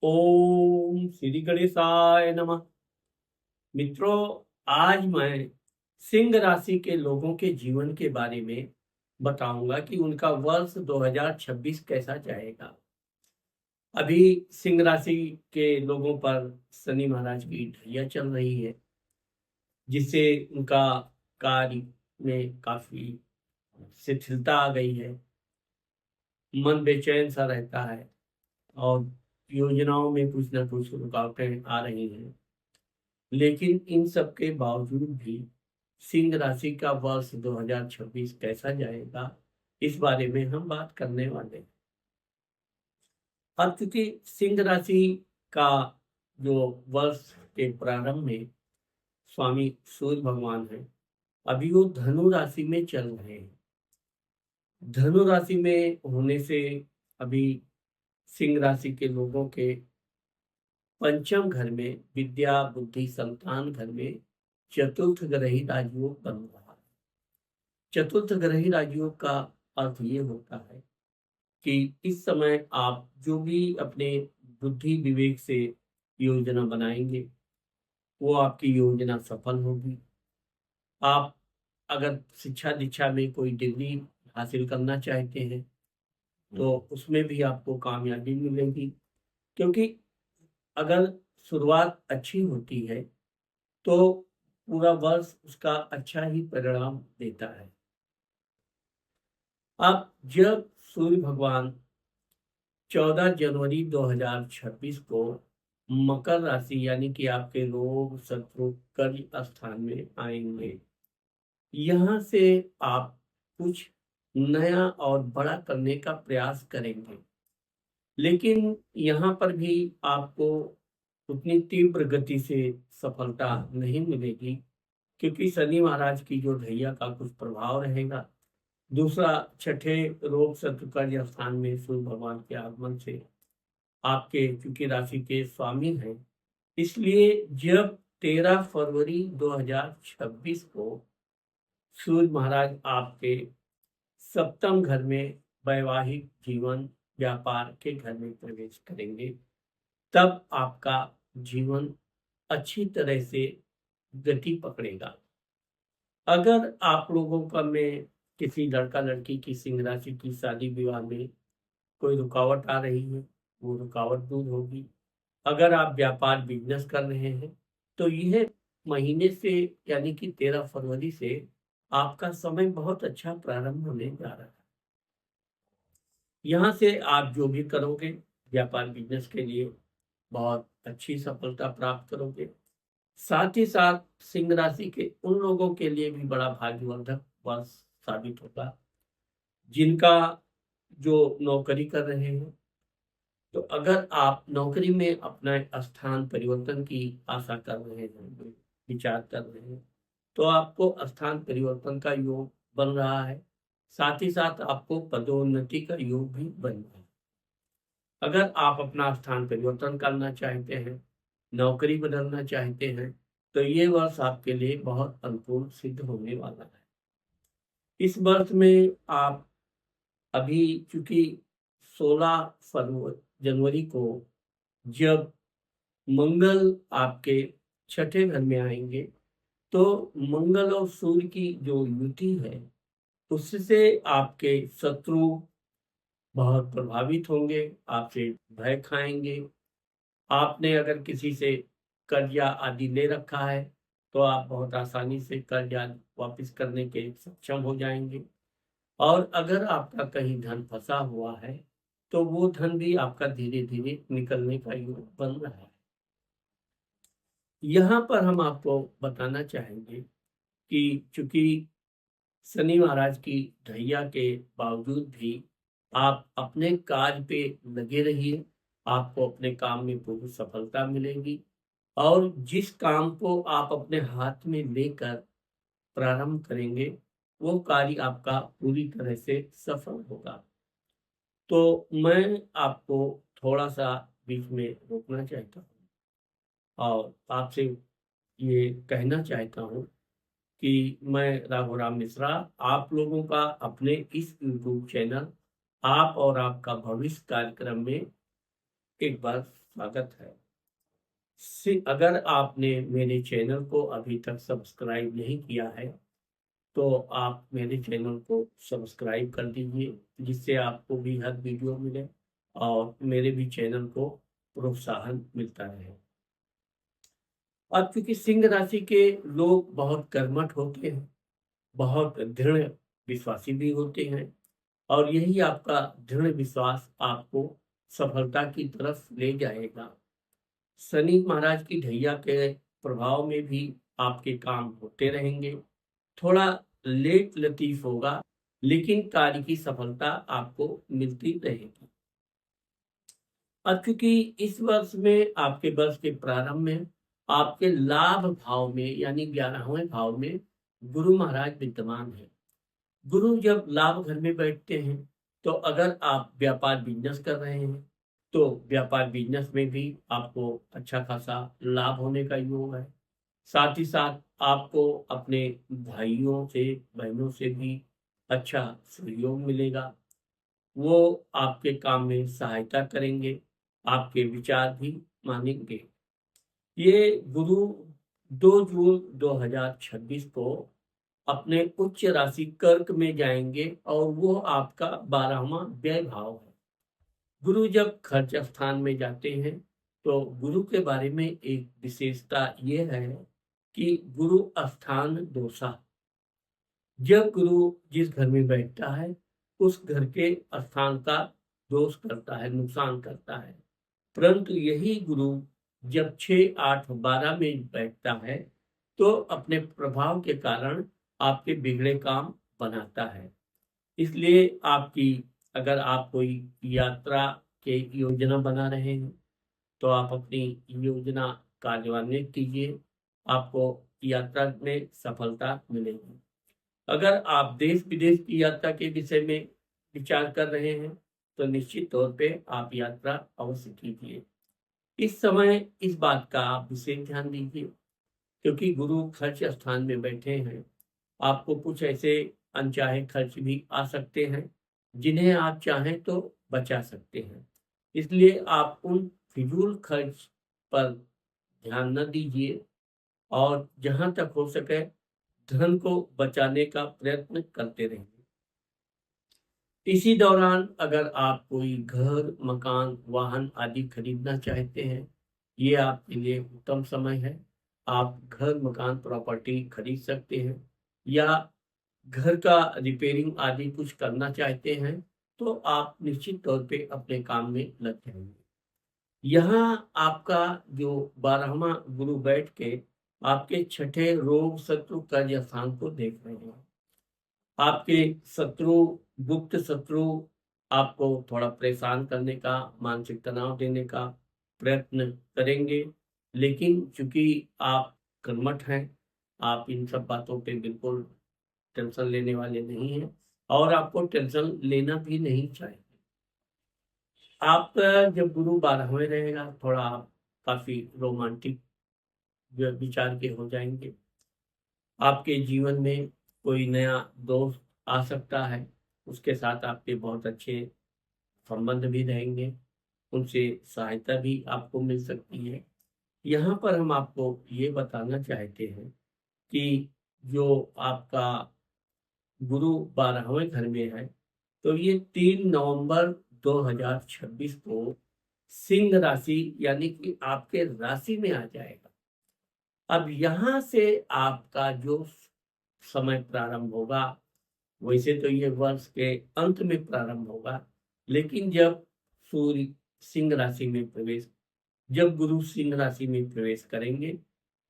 ओम श्री गणेशाय नमः। मित्रों, आज मैं सिंह राशि के लोगों के जीवन के बारे में बताऊंगा कि उनका वर्ष 2026 कैसा जाएगा। अभी सिंह राशि के लोगों पर शनि महाराज की ढैया चल रही है, जिससे उनका कार्य में काफी शिथिलता आ गई है। मन बेचैन सा रहता है और योजनाओं में कुछ ना कुछ रुकावटें आ रही हैं। लेकिन इन सब के बावजूद भी सिंह राशि का वर्ष 2026 कैसा जाएगा, इस बारे में हम बात करने वाले हैं। अब चूंकि सिंह राशि का जो वर्ष के प्रारंभ में स्वामी सूर्य भगवान है, अभी वो धनु राशि में चल रहे हैं। धनु राशि में होने से अभी सिंह राशि के लोगों के पंचम घर में विद्या बुद्धि संतान घर में चतुर्थ ग्रही राजयोग बन रहा है। चतुर्थ ग्रही राजयोग का अर्थ ये होता है कि इस समय आप जो भी अपने बुद्धि विवेक से योजना बनाएंगे, वो आपकी योजना सफल होगी। आप अगर शिक्षा दीक्षा में कोई डिग्री हासिल करना चाहते हैं तो उसमें भी आपको कामयाबी मिलेगी, क्योंकि अगर शुरुआत अच्छी होती है तो पूरा वर्ष उसका अच्छा ही परिणाम देता है। अब जब सूर्य भगवान 14 जनवरी 2026 को मकर राशि यानी कि आपके रोग शत्रु कर्म स्थान में आएंगे, यहाँ से आप कुछ नया और बड़ा करने का प्रयास करेंगे। लेकिन यहाँ पर भी आपको उतनी तीव्र गति से सफलता नहीं मिलेगी, क्योंकि शनि महाराज की जो ढैया का कुछ प्रभाव रहेगा। दूसरा, छठे रोग शत्रु कर्ज स्थान में सूर्य भगवान के आगमन से आपके चूंकि राशि के स्वामी हैं, इसलिए जब 13 फरवरी 2026 को सूर्य महाराज आपके सप्तम घर में वैवाहिक जीवन व्यापार के घर में प्रवेश करेंगे, तब आपका जीवन अच्छी तरह से गति पकड़ेगा। अगर आप लोगों का में किसी लड़का लड़की की सिंह राशि की शादी विवाह में कोई रुकावट आ रही है, वो रुकावट दूर होगी। अगर आप व्यापार बिजनेस कर रहे हैं तो यह महीने से यानी कि 13 फरवरी से आपका समय बहुत अच्छा प्रारंभ होने जा रहा है। यहाँ से आप जो भी करोगे व्यापार बिजनेस के लिए बहुत अच्छी सफलता प्राप्त करोगे। साथ ही साथ सिंह राशि के उन लोगों के लिए भी बड़ा भाग्यवर्धक वर्ष साबित होगा जिनका जो नौकरी कर रहे हैं। तो अगर आप नौकरी में अपना स्थान परिवर्तन की आशा कर रहे हैं, विचार कर रहे हैं, तो आपको स्थान परिवर्तन का योग बन रहा है। साथ ही साथ आपको पदोन्नति का योग भी बन रहा है। अगर आप अपना स्थान परिवर्तन करना चाहते हैं, नौकरी बदलना चाहते हैं, तो ये वर्ष आपके लिए बहुत अनुकूल सिद्ध होने वाला है। इस वर्ष में आप अभी चूंकि 16 जनवरी को जब मंगल आपके छठे घर में आएंगे, तो मंगल और सूर्य की जो युति है उससे आपके शत्रु बहुत प्रभावित होंगे, आपसे भय खाएंगे। आपने अगर किसी से कर्जा आदि ले रखा है तो आप बहुत आसानी से कर्जा वापस करने के सक्षम हो जाएंगे। और अगर आपका कहीं धन फंसा हुआ है तो वो धन भी आपका धीरे धीरे निकलने का योग बन रहा है। यहाँ पर हम आपको बताना चाहेंगे कि चूंकि शनि महाराज की ढैया के बावजूद भी आप अपने कार्य पे लगे रहिए। आपको अपने काम में पूरी सफलता मिलेगी और जिस काम को आप अपने हाथ में लेकर प्रारंभ करेंगे, वो कार्य आपका पूरी तरह से सफल होगा। तो मैं आपको थोड़ा सा बीच में रोकना चाहता हूँ और आपसे ये कहना चाहता हूँ कि मैं राघुराम मिश्रा आप लोगों का अपने इस यूट्यूब चैनल आप और आपका भविष्य कार्यक्रम में एक बार स्वागत है। अगर आपने मेरे चैनल को अभी तक सब्सक्राइब नहीं किया है तो आप मेरे चैनल को सब्सक्राइब कर दीजिए, जिससे आपको भी हर वीडियो मिले और मेरे भी चैनल को प्रोत्साहन मिलता रहे। अब क्योंकि सिंह राशि के लोग बहुत कर्मठ होते हैं, बहुत दृढ़ विश्वासी भी होते हैं, और यही आपका दृढ़ विश्वास आपको सफलता की तरफ ले जाएगा। शनि महाराज की ढैया के प्रभाव में भी आपके काम होते रहेंगे। थोड़ा लेट लतीफ होगा, लेकिन कार्य की सफलता आपको मिलती रहेगी। अब क्योंकि इस वर्ष में आपके वर्ष के प्रारंभ में आपके लाभ भाव में यानी 11वें भाव में गुरु महाराज विद्यमान है। गुरु जब लाभ घर में बैठते हैं तो अगर आप व्यापार बिजनेस कर रहे हैं तो व्यापार बिजनेस में भी आपको अच्छा खासा लाभ होने का योग है। साथ ही साथ आपको अपने भाइयों से बहनों से भी अच्छा सहयोग मिलेगा। वो आपके काम में सहायता करेंगे, आपके विचार भी मानेंगे। ये गुरु 2 जून 2026 को अपने उच्च राशि कर्क में जाएंगे और वो आपका 12वां व्यय भाव है। गुरु जब खर्च स्थान में जाते हैं तो गुरु के बारे में एक विशेषता ये है कि गुरु अस्थान दोषा। जब गुरु जिस घर में बैठता है उस घर के स्थान का दोष करता है, नुकसान करता है। परंतु यही गुरु जब 6, 8, 12 में बैठता है तो अपने प्रभाव के कारण आपके बिगड़े काम बनाता है। इसलिए आपकी अगर आप कोई यात्रा के योजना बना रहे हैं तो आप अपनी योजना कार्यान्वित कीजिए, आपको यात्रा में सफलता मिलेगी। अगर आप देश विदेश की यात्रा के विषय में विचार कर रहे हैं तो निश्चित तौर पे आप यात्रा अवश्य कीजिए। इस समय इस बात का आप विशेष ध्यान दीजिए, क्योंकि गुरु खर्च स्थान में बैठे हैं। आपको कुछ ऐसे अनचाहे खर्च भी आ सकते हैं जिन्हें आप चाहें तो बचा सकते हैं। इसलिए आप उन फिजूल खर्च पर ध्यान न दीजिए और जहां तक हो सके धन को बचाने का प्रयत्न करते रहिए। इसी दौरान अगर आप कोई घर, मकान, वाहन आदि खरीदना चाहते हैं, ये आपके लिए उत्तम समय है। आप घर, मकान, प्रॉपर्टी खरीद सकते हैं या घर का रिपेयरिंग आदि कुछ करना चाहते हैं तो आप निश्चित तौर पे अपने काम में लग जाएंगे। यहाँ आपका जो 12वां गुरु बैठ के आपके छठे रोग, शत्रु, कर्ज स्थान को देख रहे हैं। आपके शत्रु, गुप्त शत्रु आपको थोड़ा परेशान करने का, मानसिक तनाव देने का प्रयत्न करेंगे, लेकिन चूंकि आप कर्मठ हैं, आप इन सब बातों पे बिल्कुल टेंशन लेने वाले नहीं हैं और आपको टेंशन लेना भी नहीं चाहिए। आप जब गुरु 12वें रहेगा थोड़ा आप काफी रोमांटिक विचार के हो जाएंगे। आपके जीवन में कोई नया दोस्त आ सकता है, उसके साथ आपके बहुत अच्छे संबंध भी रहेंगे, उनसे सहायता भी आपको मिल सकती है। यहाँ पर हम आपको ये बताना चाहते हैं कि जो आपका गुरु 12वें घर में है तो ये 3 नवंबर 2026 को सिंह राशि यानी कि आपके राशि में आ जाएगा। अब यहाँ से आपका जो समय प्रारंभ होगा, वैसे तो ये वर्ष के अंत में प्रारंभ होगा, लेकिन जब गुरु सिंह राशि में प्रवेश करेंगे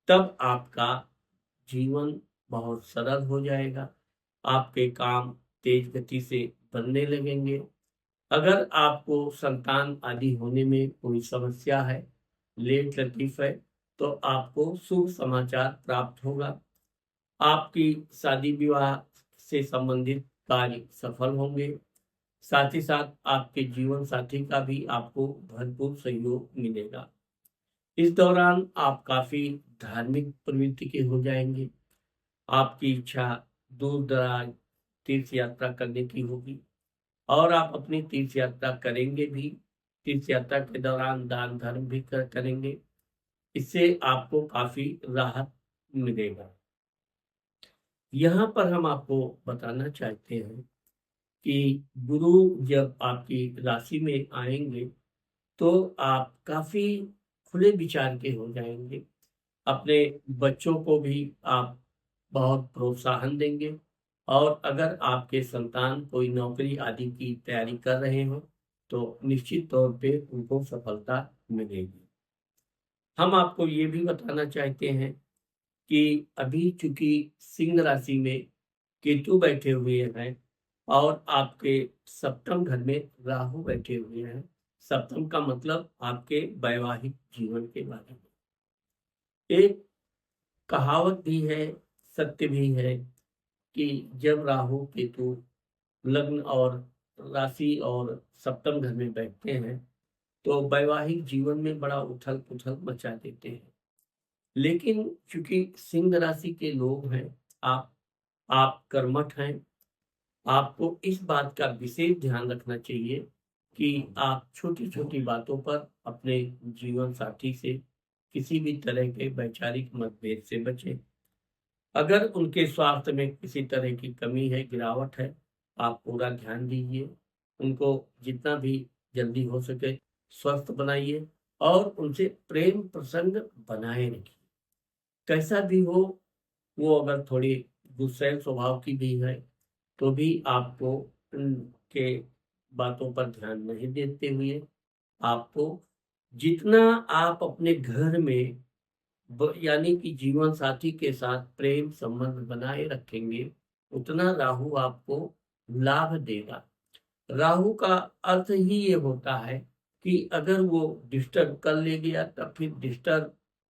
तब आपका जीवन बहुत सरल हो जाएगा। आपके काम तेज गति से बनने लगेंगे। अगर आपको संतान आदि होने में कोई समस्या है, लेट लतीफ है, तो आपको शुभ समाचार प्राप्त होगा। आपकी शादी विवाह से संबंधित कार्य सफल होंगे। साथ ही साथ आपके जीवन साथी का भी आपको भरपूर सहयोग मिलेगा। इस दौरान आप काफी धार्मिक प्रवृत्ति के हो जाएंगे। आपकी इच्छा दूर दराज तीर्थ यात्रा करने की होगी और आप अपनी तीर्थ यात्रा करेंगे भी। तीर्थ यात्रा के दौरान दान धर्म भी करेंगे, इससे आपको काफी राहत मिलेगा। यहाँ पर हम आपको बताना चाहते हैं कि गुरु जब आपकी राशि में आएंगे तो आप काफी खुले विचार के हो जाएंगे। अपने बच्चों को भी आप बहुत प्रोत्साहन देंगे, और अगर आपके संतान कोई नौकरी आदि की तैयारी कर रहे हो तो निश्चित तौर पे उनको सफलता मिलेगी। हम आपको ये भी बताना चाहते हैं कि अभी चूंकि सिंह राशि में केतु बैठे हुए हैं और आपके सप्तम घर में राहु बैठे हुए हैं। सप्तम का मतलब आपके वैवाहिक जीवन के बारे में। एक कहावत भी है, सत्य भी है कि जब राहु केतु लग्न और राशि और सप्तम घर में बैठते हैं तो वैवाहिक जीवन में बड़ा उथल पुथल मचा देते हैं। लेकिन चूंकि सिंह राशि के लोग हैं, आप कर्मठ हैं, आपको इस बात का विशेष ध्यान रखना चाहिए कि आप छोटी छोटी बातों पर अपने जीवन साथी से किसी भी तरह के वैचारिक मतभेद से बचें। अगर उनके स्वास्थ्य में किसी तरह की कमी है, गिरावट है, आप पूरा ध्यान दीजिए। उनको जितना भी जल्दी हो सके स्वस्थ बनाइए और उनसे प्रेम प्रसंग बनाए रखिए। कैसा भी हो, वो अगर थोड़ी गुस्सैल स्वभाव की भी है तो भी आपको उनके बातों पर ध्यान नहीं देते हुए आपको जितना आप अपने घर में यानी कि जीवन साथी के साथ प्रेम संबंध बनाए रखेंगे उतना राहु आपको लाभ देगा। राहु का अर्थ ही ये होता है कि अगर वो डिस्टर्ब कर ले गया तब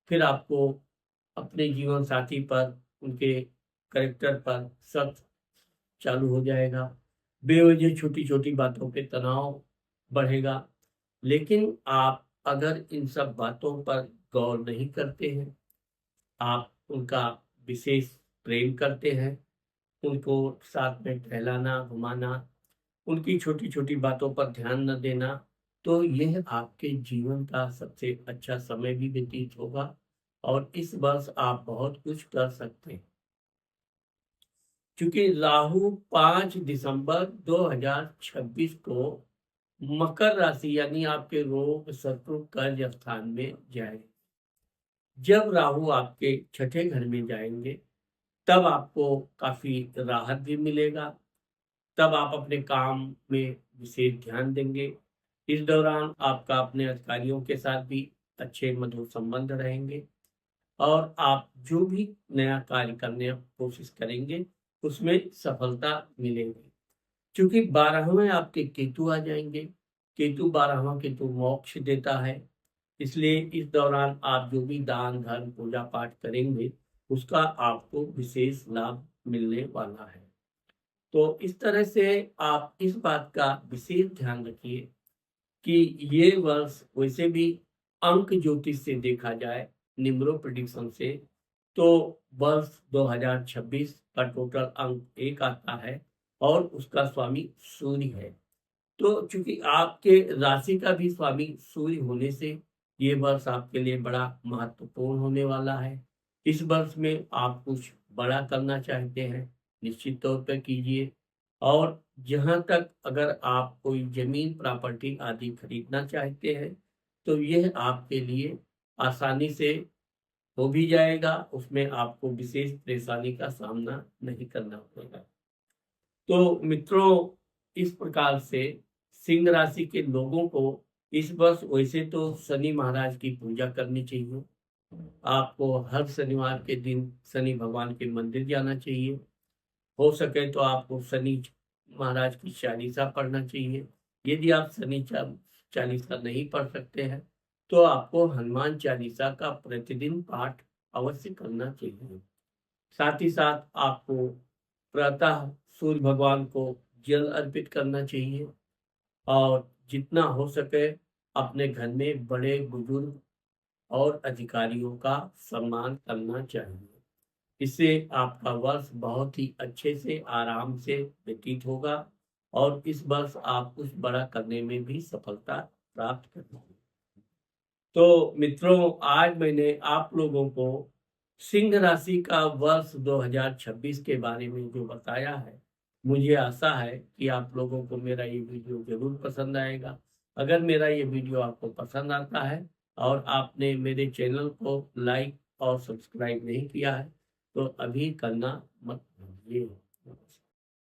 फिर आपको अपने जीवन साथी पर, उनके करेक्टर पर शक चालू हो जाएगा। बेवजह छोटी छोटी बातों पे तनाव बढ़ेगा। लेकिन आप अगर इन सब बातों पर गौर नहीं करते हैं, आप उनका विशेष प्रेम करते हैं, उनको साथ में टहलाना घुमाना, उनकी छोटी छोटी बातों पर ध्यान न देना, तो यह आपके जीवन का सबसे अच्छा समय भी व्यतीत होगा और इस वर्ष आप बहुत कुछ कर सकते हैं। क्योंकि राहु 5 दिसंबर 2026 को मकर राशि यानी आपके रोग शत्रु कर्ज स्थान में जाए। जब राहु आपके छठे घर में जाएंगे तब आपको काफी राहत भी मिलेगा। तब आप अपने काम में विशेष ध्यान देंगे। इस दौरान आपका अपने अधिकारियों के साथ भी अच्छे मधुर संबंध रहेंगे और आप जो भी नया कार्य करने की कोशिश करेंगे उसमें सफलता मिलेगी। क्योंकि 12वें आपके केतु आ जाएंगे। केतु 12वां केतु मोक्ष देता है, इसलिए इस दौरान आप जो भी दान धर्म पूजा पाठ करेंगे उसका आपको विशेष लाभ मिलने वाला है। तो इस तरह से आप इस बात का विशेष ध्यान रखिए कि ये वर्ष वैसे भी अंक ज्योतिष से देखा जाए, निम्रो प्रेडिक्शन से, तो वर्ष 2026 का टोटल अंक 1 आता है और उसका स्वामी सूर्य है। तो चूंकि आपके राशि का भी स्वामी सूर्य होने से ये वर्ष आपके लिए बड़ा महत्वपूर्ण होने वाला है। इस वर्ष में आप कुछ बड़ा करना चाहते हैं, निश्चित तौर पर कीजिए। और जहाँ तक अगर आप कोई जमीन प्रॉपर्टी आदि खरीदना चाहते हैं तो यह आपके लिए आसानी से हो भी जाएगा, उसमें आपको विशेष परेशानी का सामना नहीं करना पड़ेगा। तो मित्रों, इस प्रकार से सिंह राशि के लोगों को इस वर्ष वैसे तो शनि महाराज की पूजा करनी चाहिए। आपको हर शनिवार के दिन शनि भगवान के मंदिर जाना चाहिए। हो सके तो आपको शनि महाराज की चालीसा पढ़ना चाहिए। यदि आप शनि चालीसा नहीं पढ़ सकते हैं तो आपको हनुमान चालीसा का प्रतिदिन पाठ अवश्य करना चाहिए। साथ ही साथ आपको प्रातः सूर्य भगवान को जल अर्पित करना चाहिए और जितना हो सके अपने घर में बड़े बुजुर्ग और अधिकारियों का सम्मान करना चाहिए। इससे आपका वर्ष बहुत ही अच्छे से आराम से व्यतीत होगा और इस वर्ष आप कुछ बड़ा करने में भी सफलता प्राप्त करना। तो मित्रों, आज मैंने आप लोगों को सिंह राशि का वर्ष 2026 के बारे में जो बताया है, मुझे आशा है कि आप लोगों को मेरा ये वीडियो जरूर पसंद आएगा। अगर मेरा ये वीडियो आपको पसंद आता है और आपने मेरे चैनल को लाइक और सब्सक्राइब नहीं किया है तो अभी करना मत भूलिए।